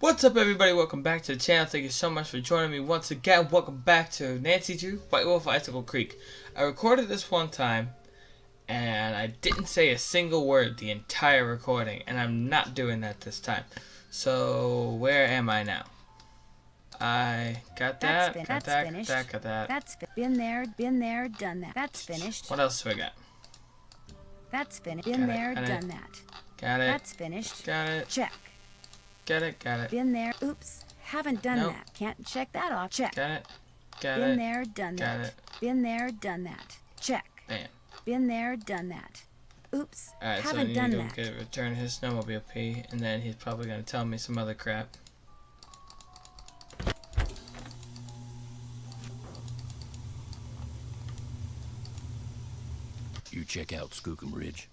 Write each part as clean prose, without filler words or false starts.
What's up, everybody? Welcome back to the channel. Thank you so much for joining me once again. Welcome back to Nancy Drew, White Wolf, Icicle Creek. I recorded this one time and I didn't say a single word the entire recording, and I'm not doing that this time. So where am I now? I got that, got that. That's been there, done that. That's finished. What else do I got? That's finished. Been there, done that. Got it. That's finished. Got it. Check. Got it. Been there. Oops. Haven't done Nope. that. Can't check that off. Check. Got it. Got Been it. there, done Got that. it. Been there, done that. Check. Bam. Been there, done that. Oops. Alright, so I Haven't need done to go that. return his snowmobile P, and then he's probably going to tell me some other crap. You check out Skookum Ridge.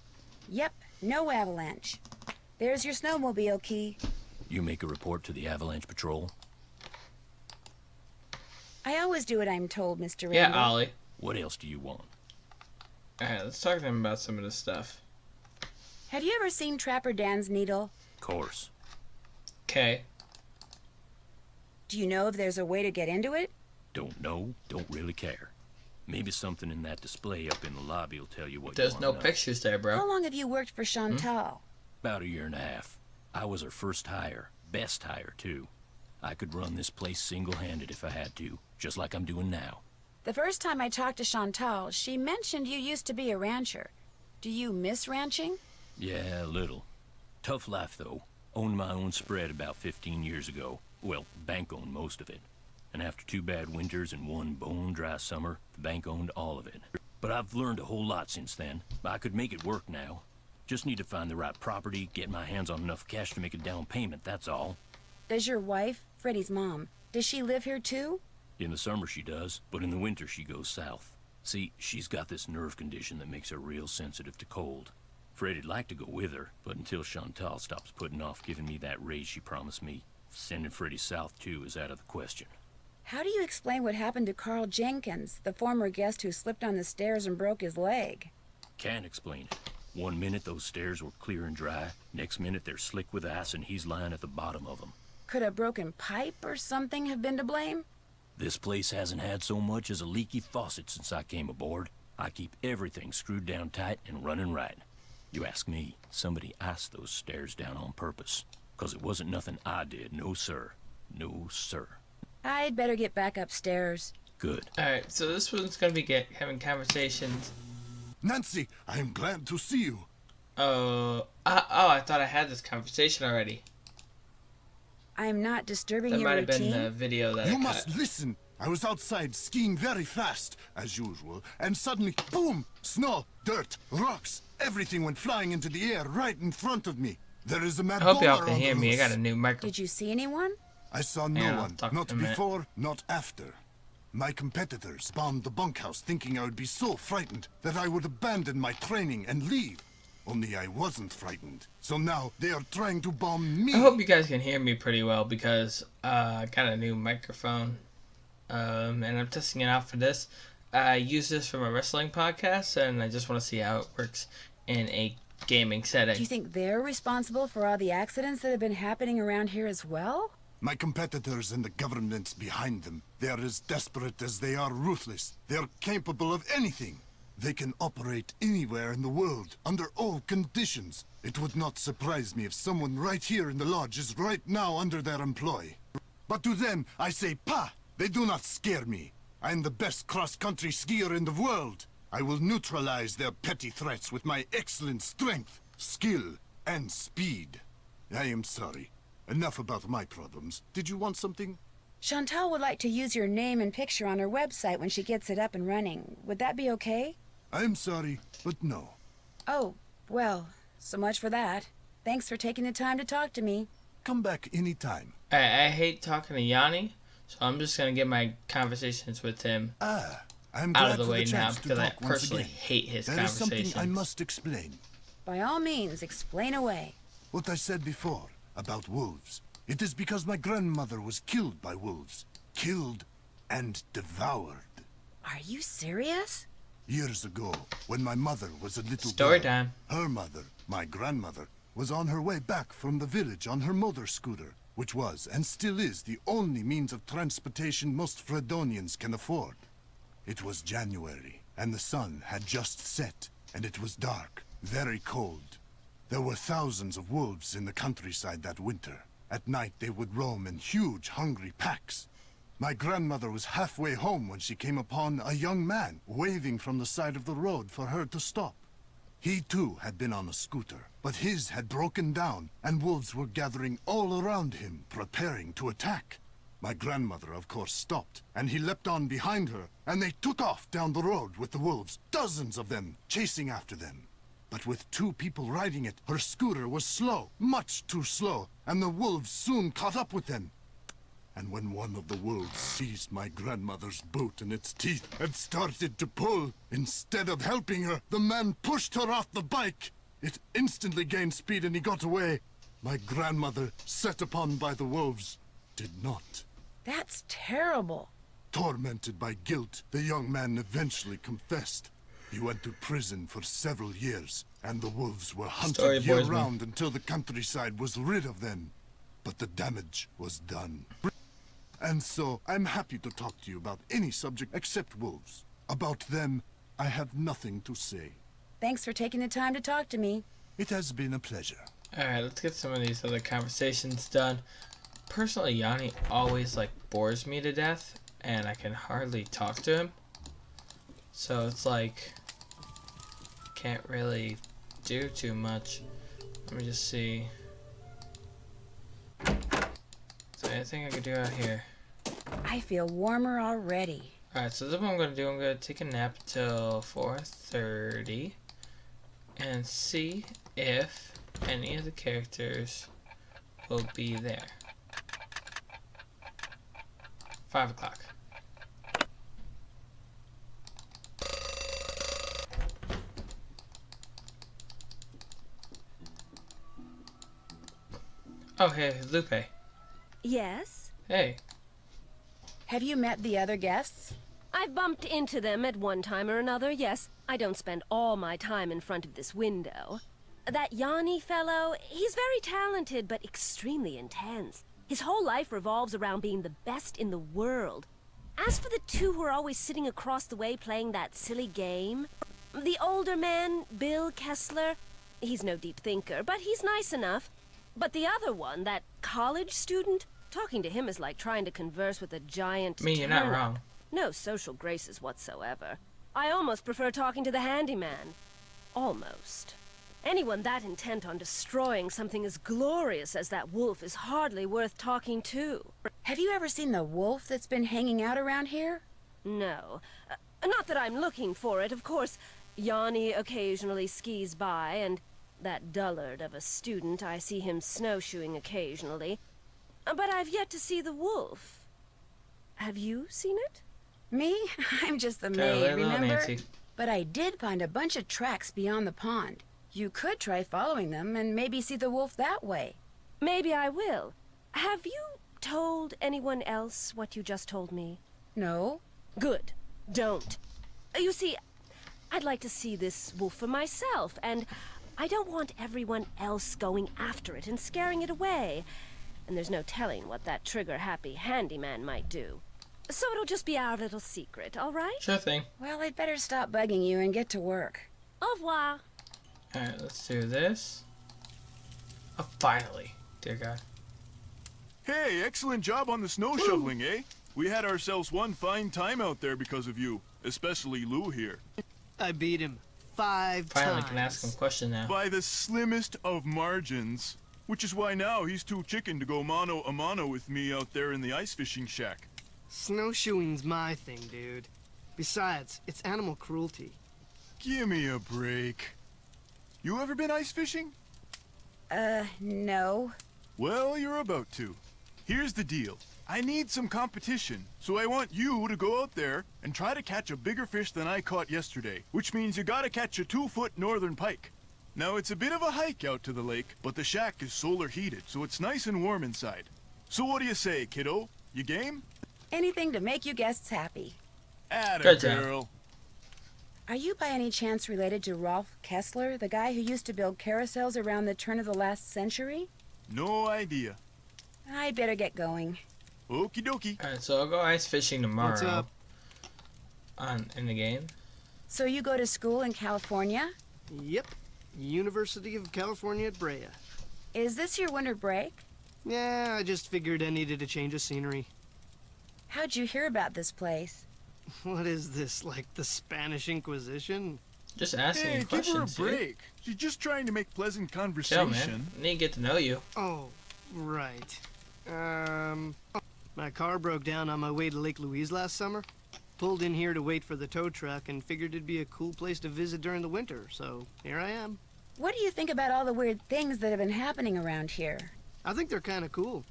Yep. No avalanche. There's your snowmobile key. You make a report to the Avalanche Patrol. I always do what I'm told, Mr. Yeah, Randall. Ollie. What else do you want? Alright, let's talk to him about some of this stuff. Have you ever seen Trapper Dan's needle? Course. Okay. Do you know if there's a way to get into it? Don't know, don't really care. Maybe something in that display up in the lobby will tell you what There's you no want to know. pictures there, bro. How long have you worked for Chantal? About a year and a half. I was her first hire. Best hire, too. I could run this place single-handed if I had to, just like I'm doing now. The first time I talked to Chantal, she mentioned you used to be a rancher. Do you miss ranching? Yeah, a little. Tough life, though. Owned my own spread about 15 years ago. Well, bank owned most of it. And after 2 bad winters and 1 bone-dry summer, the bank owned all of it. But I've learned a whole lot since then. I could make it work now. Just need to find the right property, get my hands on enough cash to make a down payment, that's all. Does your wife, Freddie's mom, does she live here too? In the summer she does, but in the winter she goes south. See, she's got this nerve condition that makes her real sensitive to cold. Freddie'd like to go with her, but until Chantal stops putting off giving me that raise she promised me, sending Freddie south too is out of the question. How do you explain what happened to Carl Jenkins, the former guest who slipped on the stairs and broke his leg? Can't explain it. 1 minute those stairs were clear and dry, next minute they're slick with ice and he's lying at the bottom of them. Could a broken pipe or something have been to blame? This place hasn't had so much as a leaky faucet since I came aboard. I keep everything screwed down tight and running right. You ask me, somebody iced those stairs down on purpose. 'Cause it wasn't nothing I did, no sir. No sir. I'd better get back upstairs. Good. Alright, so this one's going to be having conversations. Nancy, I am glad to see you. I thought I had this conversation already. I'm not disturbing That your might have routine. been the video that You I must cut. listen. I was outside skiing very fast, as usual, and suddenly, boom! Snow, dirt, rocks, everything went flying into the air right in front of me. There is a mad I hope y'all bowler can on hear the me. I loose. got a new microphone. Did you see anyone? I saw no Yeah, I'll one, talk not in a minute. before, not after. My competitors bombed the bunkhouse thinking I would be so frightened that I would abandon my training and leave. Only I wasn't frightened. So now they are trying to bomb me. I hope you guys can hear me pretty well because I got a new microphone. And I'm testing it out for this. I use this for my wrestling podcast, and I just want to see how it works in a gaming setting. Do you think they're responsible for all the accidents that have been happening around here as well? My competitors and the governments behind them, they are as desperate as they are ruthless. They are capable of anything. They can operate anywhere in the world, under all conditions. It would not surprise me if someone right here in the lodge is right now under their employ. But to them, I say, "Pah! They do not scare me. I am the best cross-country skier in the world. I will neutralize their petty threats with my excellent strength, skill, and speed." I am sorry. Enough about my problems. Did you want something? Chantal would like to use your name and picture on her website when she gets it up and running. Would that be okay? I'm sorry, but no. Oh, well, so much for that. Thanks for taking the time to talk to me. Come back anytime. I hate talking to Yanni, so I'm just going to get my conversations with him I'm glad out of the for way the now chance to because I talk once personally again. hate his There is something conversations. I must explain. By all means, explain away. What I said before about wolves. It is because my grandmother was killed by wolves. Killed and devoured. Are you serious? Years ago, when my mother was a little Story girl, time. her mother, my grandmother, was on her way back from the village on her motor scooter. which was and still is the only means of transportation most Fredonians can afford. It was January, and the sun had just set, and it was dark, very cold. There were thousands of wolves in the countryside that winter. At night they would roam in huge, hungry packs. My grandmother was halfway home when she came upon a young man waving from the side of the road for her to stop. He too had been on a scooter, but his had broken down, and wolves were gathering all around him, preparing to attack. My grandmother, of course, stopped, and he leapt on behind her, and they took off down the road with the wolves, dozens of them, chasing after them. But with 2 people riding it, her scooter was slow, much too slow, and the wolves soon caught up with them. And when one of the wolves seized my grandmother's boot in its teeth and started to pull, instead of helping her, the man pushed her off the bike. It instantly gained speed and he got away. My grandmother, set upon by the wolves, did not. That's terrible. Tormented by guilt, the young man eventually confessed. He went to prison for several years, and the wolves were hunted year-round until the countryside was rid of them. But the damage was done. And so, I'm happy to talk to you about any subject except wolves. About them, I have nothing to say. Thanks for taking the time to talk to me. It has been a pleasure. Alright, let's get some of these other conversations done. Personally, Yanni always, bores me to death, and I can hardly talk to him. So it's can't really do too much. Let me just see. Is there anything I could do out here? I feel warmer already. Alright, so this is what I'm going to do. I'm going to take a nap till 4:30 and see if any of the characters will be there. 5 o'clock. Oh, hey, Lupe. Yes? Hey. Have you met the other guests? I've bumped into them at one time or another, yes. I don't spend all my time in front of this window. That Yanni fellow, he's very talented, but extremely intense. His whole life revolves around being the best in the world. As for the 2 who are always sitting across the way playing that silly game, the older man, Bill Kessler, he's no deep thinker, but he's nice enough. But the other one, that college student, talking to him is like trying to converse with a giant You're not turnip. wrong. No social graces whatsoever. I almost prefer talking to the handyman. Almost. Anyone that intent on destroying something as glorious as that wolf is hardly worth talking to. Have you ever seen the wolf that's been hanging out around here? No. Not that I'm looking for it, of course. Yanni occasionally skis by, and that dullard of a student, I see him snowshoeing occasionally. But I've yet to see the wolf. Have you seen it? Me? I'm just the Tell maid, her little remember? Nancy. But I did find a bunch of tracks beyond the pond. You could try following them and maybe see the wolf that way. Maybe I will. Have you told anyone else what you just told me? No? Good. Don't. You see, I'd like to see this wolf for myself, and I don't want everyone else going after it and scaring it away. And there's no telling what that trigger-happy handyman might do. So it'll just be our little secret, all right? Sure thing. Well, I'd better stop bugging you and get to work. Au revoir. Alright, let's do this. Oh, finally. Dear God. Hey, excellent job on the snow shoveling, eh? We had ourselves one fine time out there because of you, especially Lou here. I beat him 5 Finally times. can ask him a question now. By the slimmest of margins. Which is why now he's too chicken to go mano a mano with me out there in the ice fishing shack. Snowshoeing's my thing, dude. Besides, it's animal cruelty. Give me a break. You ever been ice fishing? No. Well, you're about to. Here's the deal. I need some competition, so I want you to go out there and try to catch a bigger fish than I caught yesterday, which means you gotta catch a 2-foot northern pike. Now, it's a bit of a hike out to the lake, but the shack is solar heated, so it's nice and warm inside. So what do you say, kiddo? You game? Anything to make you guests happy. Atta Good job. girl. Are you by any chance related to Rolf Kessler, the guy who used to build carousels around the turn of the last century? No idea. I better get going. Okie dokie. Alright, so I'll go ice fishing tomorrow. What's up? In the game. So you go to school in California? Yep. University of California at Brea. Is this your winter break? Yeah, I just figured I needed a change of scenery. How'd you hear about this place? What is this, like the Spanish Inquisition? Just asking Hey, you give her a questions, dude. break. She's just trying to make pleasant Chill, conversation. man. I need to get to know you. Oh, right. My car broke down on my way to Lake Louise last summer. Pulled in here to wait for the tow truck and figured it'd be a cool place to visit during the winter, so here I am. What do you think about all the weird things that have been happening around here? I think they're kind of cool.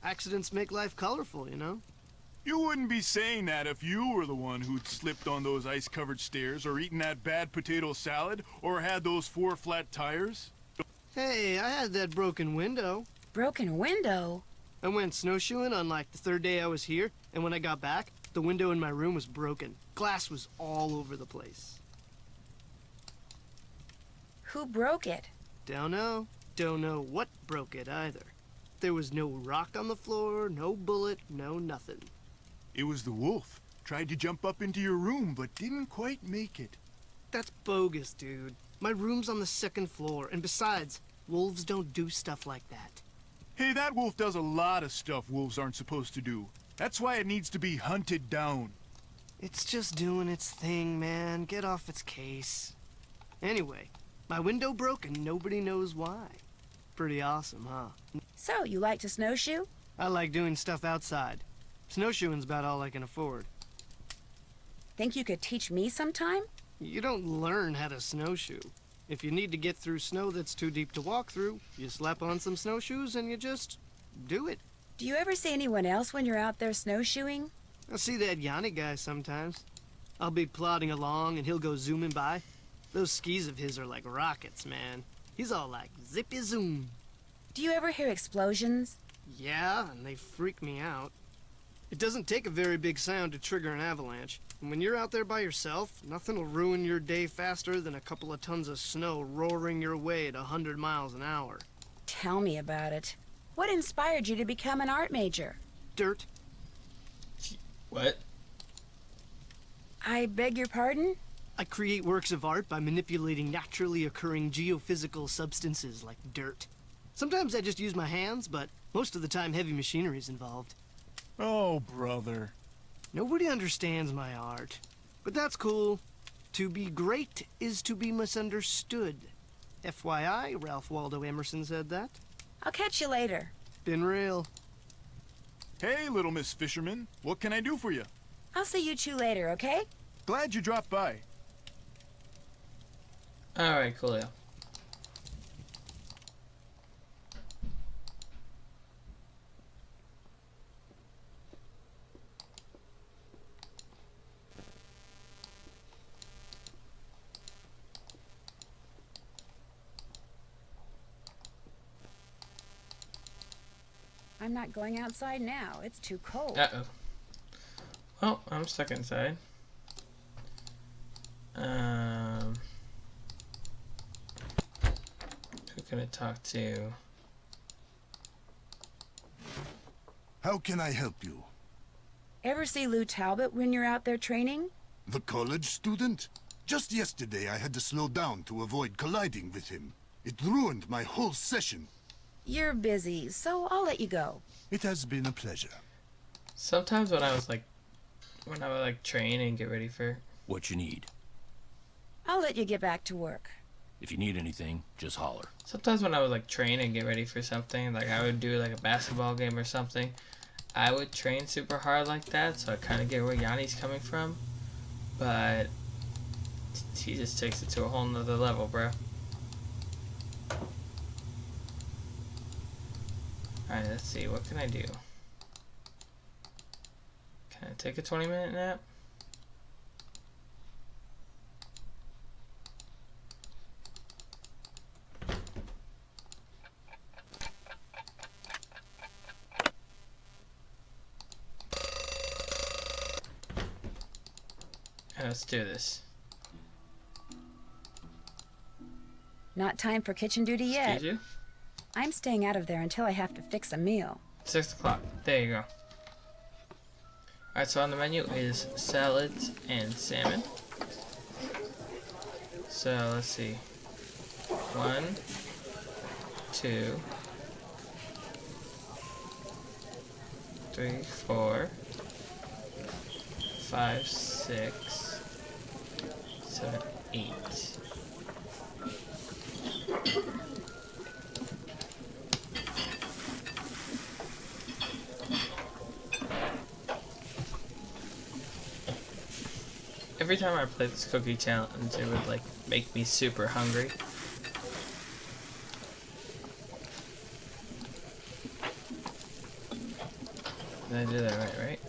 Accidents make life colorful, you know? You wouldn't be saying that if you were the one who'd slipped on those ice-covered stairs or eaten that bad potato salad or had those 4 flat tires. Hey, I had that broken window. Broken window? I went snowshoeing on like the 3rd day I was here, and when I got back, the window in my room was broken. Glass was all over the place. Who broke it? Don't know. Don't know what broke it either. There was no rock on the floor, no bullet, no nothing. It was the wolf. Tried to jump up into your room, but didn't quite make it. That's bogus, dude. My room's on the 2nd floor, and besides, wolves don't do stuff like that. Hey, that wolf does a lot of stuff wolves aren't supposed to do. That's why it needs to be hunted down. It's just doing its thing, man. Get off its case. Anyway, my window broke and nobody knows why. Pretty awesome, huh? So, you like to snowshoe? I like doing stuff outside. Snowshoeing's about all I can afford. Think you could teach me sometime? You don't learn how to snowshoe. If you need to get through snow that's too deep to walk through, you slap on some snowshoes and you just do it. Do you ever see anyone else when you're out there snowshoeing? I see that Yanni guy sometimes. I'll be plodding along and he'll go zooming by. Those skis of his are like rockets, man. He's all like zippy zoom. Do you ever hear explosions? Yeah, and they freak me out. It doesn't take a very big sound to trigger an avalanche. And when you're out there by yourself, nothing will ruin your day faster than a couple of tons of snow roaring your way at 100 miles an hour. Tell me about it. What inspired you to become an art major? Dirt. What? I beg your pardon? I create works of art by manipulating naturally occurring geophysical substances like dirt. Sometimes I just use my hands, but most of the time heavy machinery is involved. Oh, brother. Nobody understands my art. But that's cool. To be great is to be misunderstood. FYI, Ralph Waldo Emerson said that. I'll catch you later. Been real. Hey, little Miss Fisherman. What can I do for you? I'll see you two later, okay? Glad you dropped by. Alright, coolio. I'm not going outside now. It's too cold. Uh-oh. Well, I'm stuck inside. Who can I talk to? How can I help you? Ever see Lou Talbot when you're out there training? The college student? Just yesterday I had to slow down to avoid colliding with him. It ruined my whole session. You're busy, so I'll let you go. It has been a pleasure. Sometimes when I would like train and get ready for. What you need. I'll let you get back to work. If you need anything, just holler. Sometimes when I would like train and get ready for something, like I would do like a basketball game or something, I would train super hard like that, so I kind of get where Yanni's coming from. But he just takes it to a whole nother level, bro. Alright, let's see, what can I do? Can I take a 20-minute nap? Let's do this. Not time for kitchen duty yet. Excuse you? I'm staying out of there until I have to fix a meal. 6 o'clock. There you go. Alright, so on the menu is salads and salmon. So let's see. 1, 2, 3, 4, 5, 6, 7, 8. Every time I play this cookie challenge, it would like make me super hungry. Did I do that right?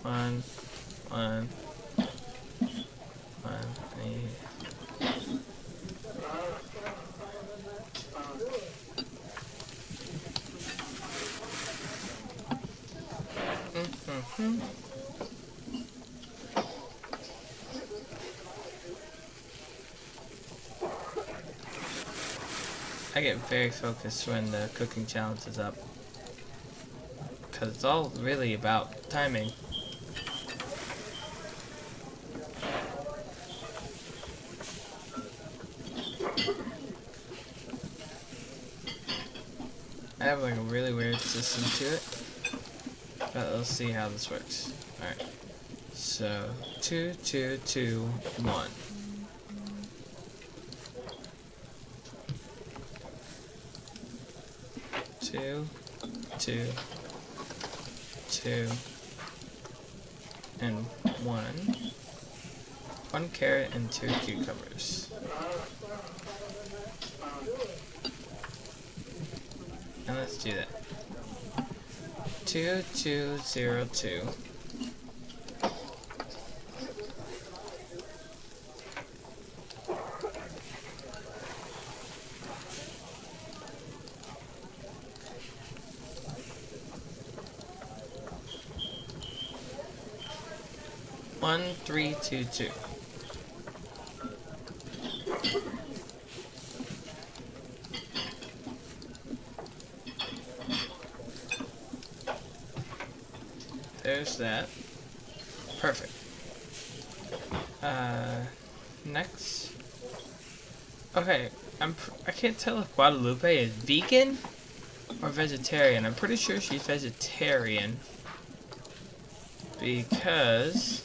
1, 1, 1, 8. I get very focused when the cooking challenge is up, because it's all really about timing. I have like a really weird system to it, but let's see how this works. Alright, so 2, 2, 2, 1. Two, 2, and 1. 1 carrot and 2 cucumbers. And let's do that. 2, 2, 0, 2. One, 3, 2, 2. There's that. Perfect. Next. Okay, I can't tell if Guadalupe is vegan or vegetarian. I'm pretty sure she's vegetarian because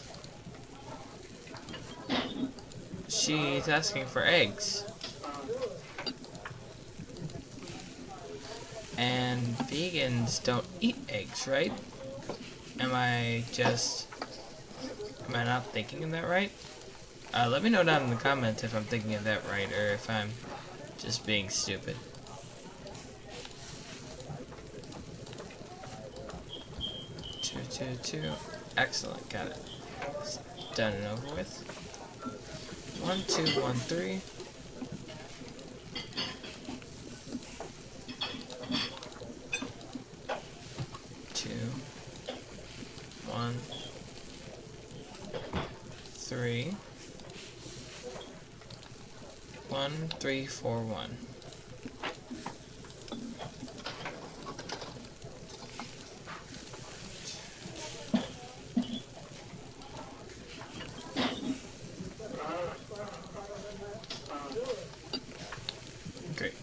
she's asking for eggs. And vegans don't eat eggs, right? Am I not thinking of that right? Let me know down in the comments if I'm thinking of that right or if I'm just being stupid. Two, 2, 2. Excellent, got it. It's done and over with. 1, 2, 1, 3. Two, 1, 3. 1, 3, 4, 1. Great.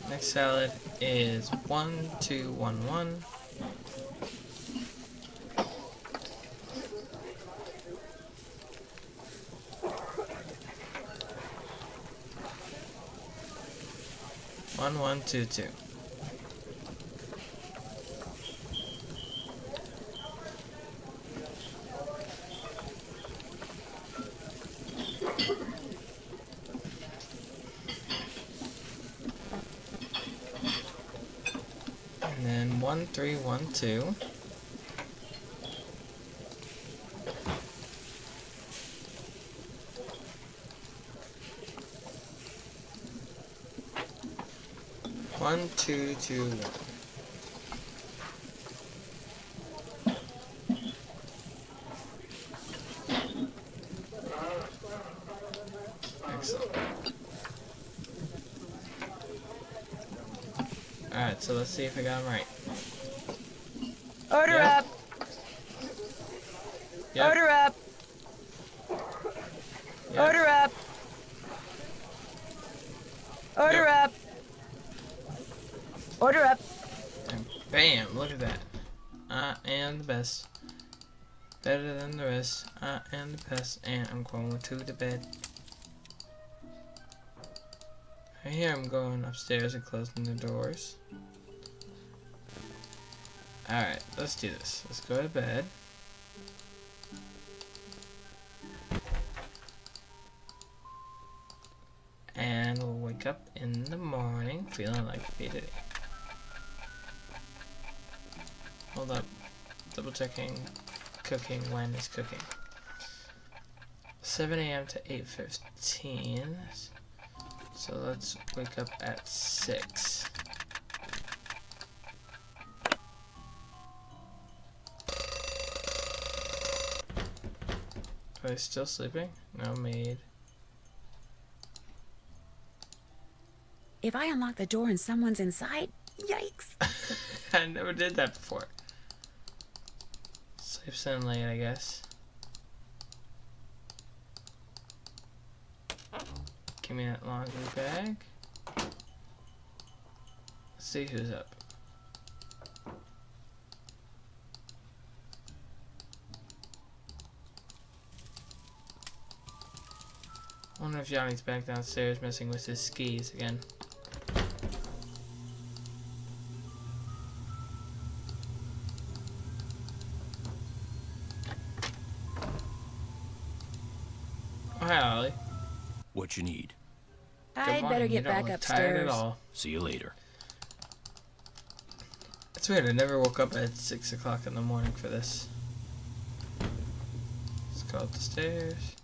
Next salad is 1, 2, 1, 1. One, 1, 2, 2. And then 1, 3, 1, 2. One, 2, 2, 1. Excellent. Alright, so let's see if I got them right. Order Yep. up. Yep. Order up. Yep. Order up. Order Yep. up. Order up. And bam, look at that. I am the best. Better than the rest. I am the best. And I'm going to the bed. Right here I'm going upstairs and closing the doors. Alright, let's do this. Let's go to bed. And we'll wake up in the morning feeling like we did it. Hold up. Double checking cooking when is cooking. 7 a.m. to 8:15. So let's wake up at 6. Are they still sleeping? No maid. If I unlock the door and someone's inside, yikes. I never did that before. Sleeps in late, I guess. Give me that laundry bag. Let's see who's up. I wonder if Yanni's back downstairs messing with his skis again. Oh, hi, Ollie. What you need? Good I'd morning. better You get don't back look tired at upstairs. all. See you later. It's weird, I never woke up at 6 o'clock in the morning for this. Let's go up the stairs.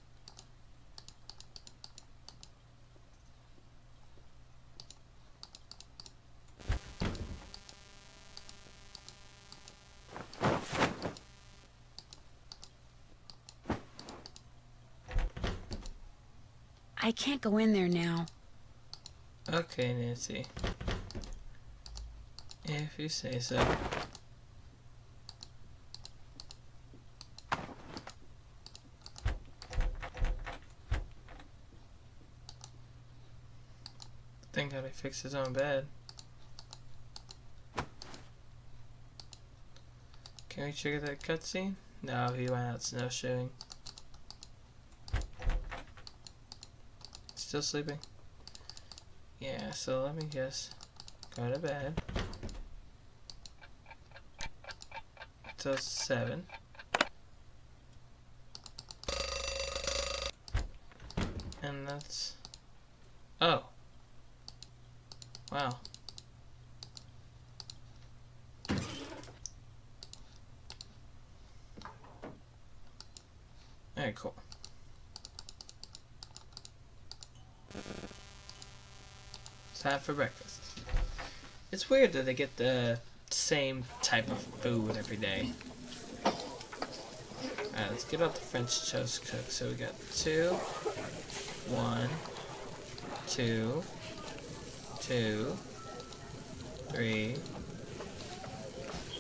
I can't go in there now. Okay, Nancy. If you say so. Thank God he fixed his own bed. Can we trigger that cutscene? No, he went out snowshoeing. Still sleeping? Yeah, so let me guess. Go to bed. Till 7. And that's... Oh. Wow. Alright, cool. It's time for breakfast. It's weird that they get the same type of food every day. Alright, let's get out the French toast cook. So we got 2, 1, 2, 2, 3,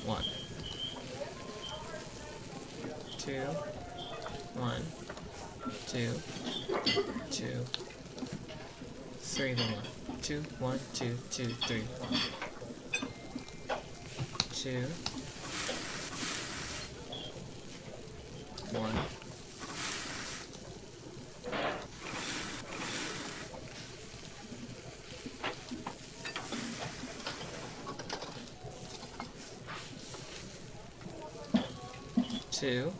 1. 2, 1, 2, 2, 3, then 1. 2, 1, 2, 2, 3, 1. 2, 1. Two.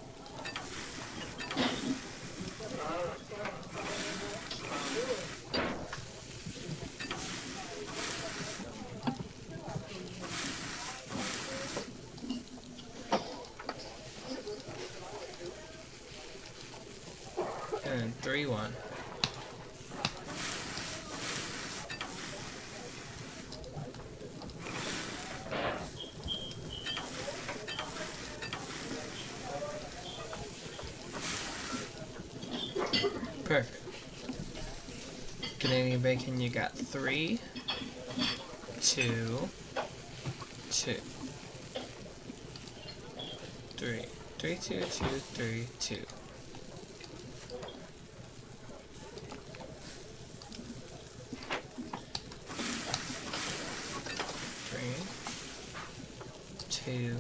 And then 3, 1. Perfect. Canadian bacon, you got 3, 2, 2. 3. 3, 2, 2, 3, 2. 2.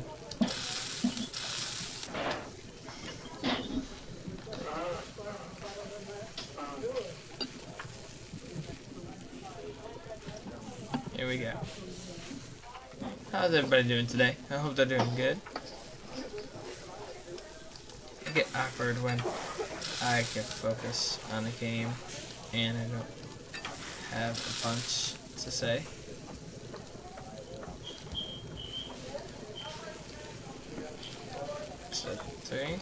Here we go. How's everybody doing today? I hope they're doing good. I get awkward when I can focus on a game and I don't have a bunch to say. So 3,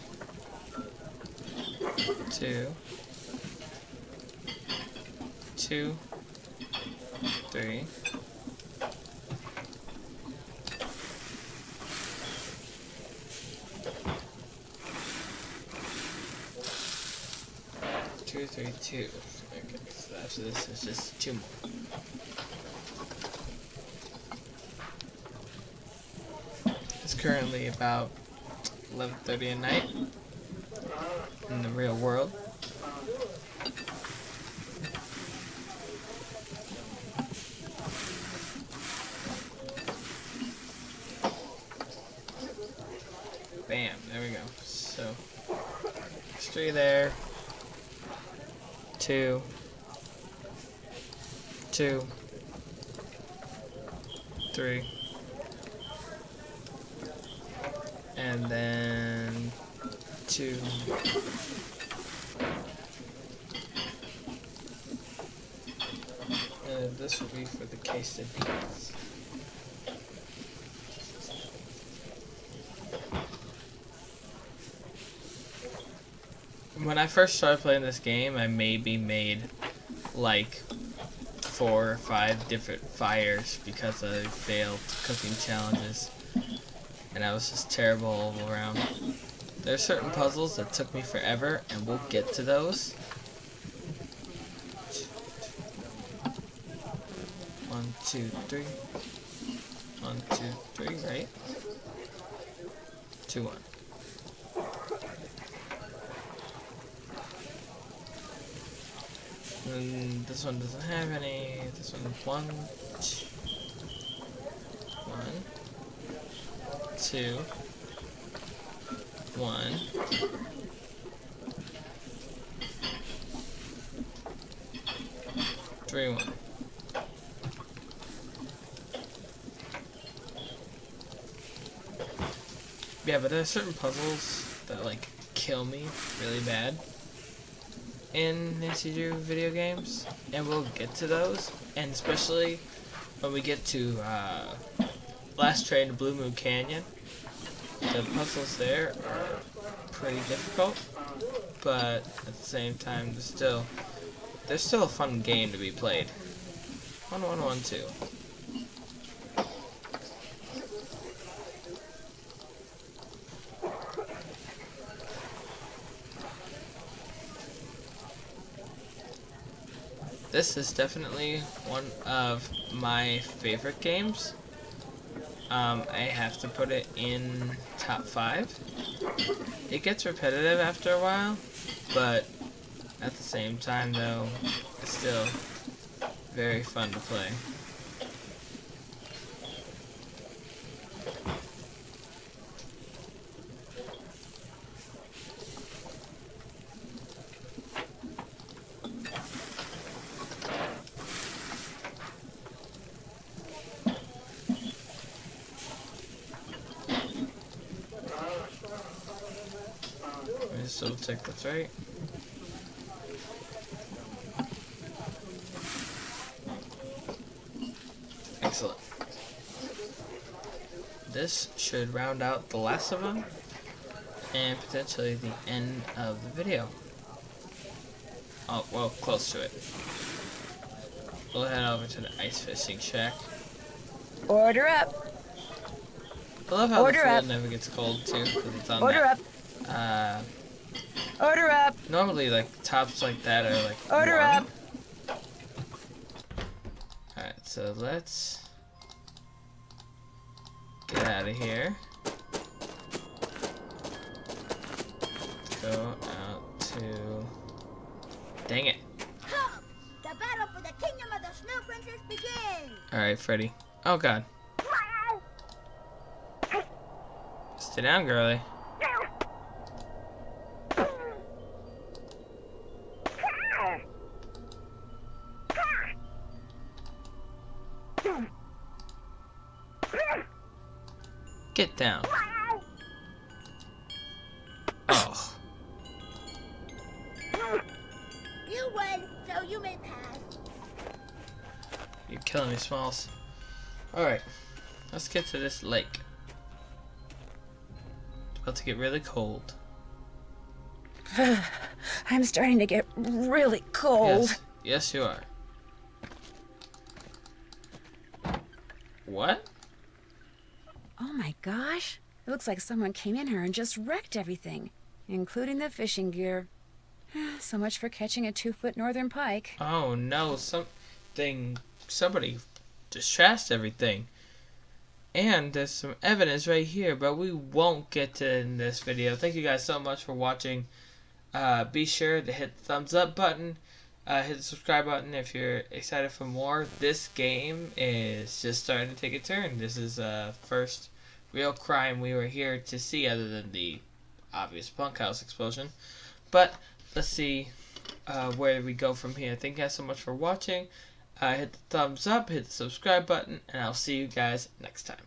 2, 2, 3. 2, 3, 2. Okay, so after this is just 2 more. It's currently about 11:30 at night in the real world. Bam, there we go. So, there's 3 there. 2, 2, 3, and then 2, and this will be for the quesadillas. When I first started playing this game, I maybe made like 4 or 5 different fires because I failed cooking challenges, and I was just terrible all around. There are certain puzzles that took me forever, and we'll get to those. 1, 2, 3. 1, 2, 3, right? 2, 1. And this one doesn't have any. This one 1, 2, 1. Three, 1. Yeah, but there are certain puzzles that like kill me really bad in NCG video games, and we'll get to those, and especially when we get to Last Train to Blue Moon Canyon. The puzzles there are pretty difficult, but at the same time there's still a fun game to be played. 1, 1, 1, 2. This is definitely one of my favorite games. I have to put it in top 5. It gets repetitive after a while, but at the same time though, it's still very fun to play. So check that's right. Excellent. This should round out the last of them, and potentially the end of the video. Oh, well, close to it. We'll head over to the ice fishing shack. Order up. I love how Order the up. food never gets cold too, because it's on Order that. up. Order up. Normally, like tops like that are like Order warm. up. All right, so let's get out of here. go out to... Dang it. Come! The battle for the kingdom of the Snow Princess begins! Alright, Freddy. Oh, God. Stay down, girly. Get down. Oh. You win, so you may pass. You're killing me, Smalls. Alright. Let's get to this lake. It's about to get really cold. I'm starting to get really cold. Yes. Yes, you are. What? Oh my gosh. It looks like someone came in here and just wrecked everything, including the fishing gear. So much for catching a 2-foot northern pike. Oh no, somebody just trashed everything. And there's some evidence right here, but we won't get to in this video. Thank you guys so much for watching. Be sure to hit the thumbs up button. Hit the subscribe button if you're excited for more. This game is just starting to take a turn. This is first real crime we were here to see, other than the obvious bunkhouse explosion. But let's see where we go from here. Thank you guys so much for watching. Hit the thumbs up, hit the subscribe button, and I'll see you guys next time.